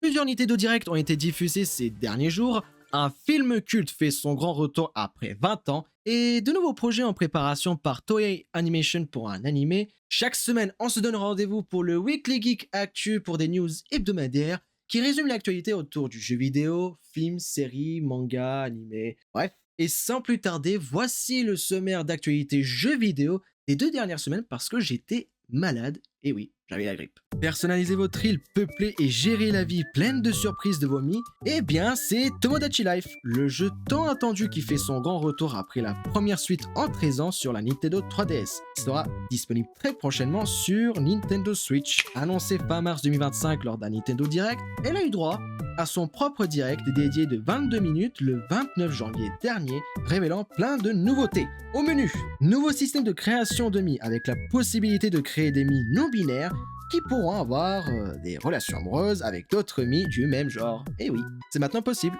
Plusieurs Nintendo Direct ont été diffusés ces derniers jours, un film culte fait son grand retour après 20 ans, et de nouveaux projets en préparation par Toei Animation pour un animé. Chaque semaine, on se donne rendez-vous pour le Weekly Geek Actu pour des news hebdomadaires qui résument l'actualité autour du jeu vidéo, films, séries, mangas, animés, bref. Et sans plus tarder, voici le sommaire d'actualité jeux vidéo des 2 dernières semaines parce que j'étais malade, et oui, j'avais la grippe. Personnalisez votre île peuplée et gérez la vie pleine de surprises de vomi, eh bien c'est Tomodachi Life, le jeu tant attendu qui fait son grand retour après la première suite en 13 ans sur la Nintendo 3DS. Il sera disponible très prochainement sur Nintendo Switch. Annoncé fin mars 2025 lors d'un Nintendo Direct, elle a eu droit à son propre direct dédié de 22 minutes le 29 janvier dernier, révélant plein de nouveautés. Au menu, nouveau système de création de Mi avec la possibilité de créer des Mi non binaires qui pourront avoir des relations amoureuses avec d'autres Mi du même genre. Et oui, c'est maintenant possible.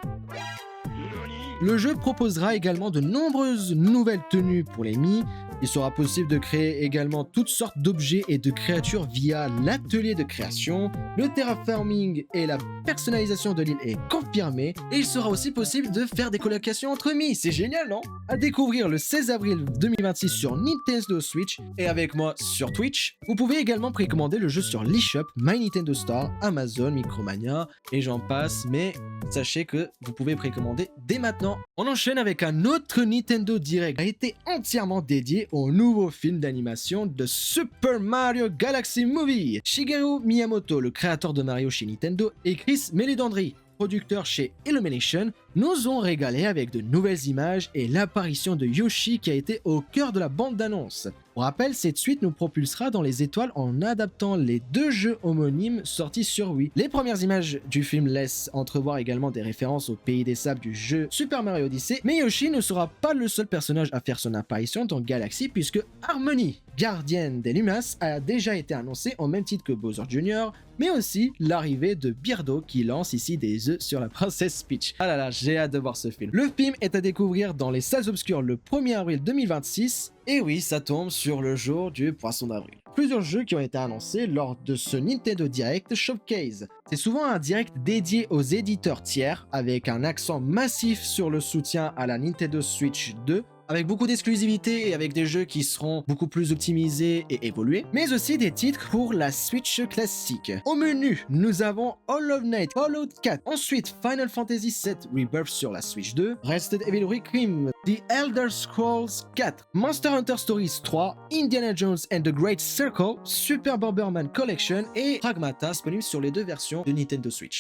Le jeu proposera également de nombreuses nouvelles tenues pour les Mi. Il sera possible de créer également toutes sortes d'objets et de créatures via l'atelier de création. Le terraforming et la personnalisation de l'île est confirmé. Et il sera aussi possible de faire des colocations entre Mi. C'est génial, non? À découvrir le 16 avril 2026 sur Nintendo Switch et avec moi sur Twitch. Vous pouvez également précommander le jeu sur l'eShop, My Nintendo Store, Amazon, Micromania et j'en passe. Mais sachez que vous pouvez précommander dès maintenant. On enchaîne avec un autre Nintendo Direct qui a été entièrement dédié au nouveau film d'animation de Super Mario Galaxy Movie. Shigeru Miyamoto, le créateur de Mario chez Nintendo, et Chris Meledandri, producteur chez Illumination, nous ont régalé avec de nouvelles images et l'apparition de Yoshi qui a été au cœur de la bande-annonce. Pour rappel, cette suite nous propulsera dans les étoiles en adaptant les 2 jeux homonymes sortis sur Wii. Les premières images du film laissent entrevoir également des références au pays des sables du jeu Super Mario Odyssey, mais Yoshi ne sera pas le seul personnage à faire son apparition dans Galaxy puisque Harmony, gardienne des Lumas, a déjà été annoncée au même titre que Bowser Jr., mais aussi l'arrivée de Birdo qui lance ici des œufs sur la princesse Peach. Ah là là, j'ai hâte de voir ce film. Le film est à découvrir dans les salles obscures le 1er avril 2026, et oui, ça tombe sur le jour du poisson d'avril. Plusieurs jeux qui ont été annoncés lors de ce Nintendo Direct Showcase. C'est souvent un direct dédié aux éditeurs tiers, avec un accent massif sur le soutien à la Nintendo Switch 2, avec beaucoup d'exclusivité et avec des jeux qui seront beaucoup plus optimisés et évolués, mais aussi des titres pour la Switch classique. Au menu, nous avons Hollow Knight, Fallout 4, ensuite Final Fantasy VII Rebirth sur la Switch 2, Resident Evil Requiem, The Elder Scrolls 4, Monster Hunter Stories 3, Indiana Jones and the Great Circle, Super Bomberman Collection et Pragmata disponible sur les 2 versions de Nintendo Switch.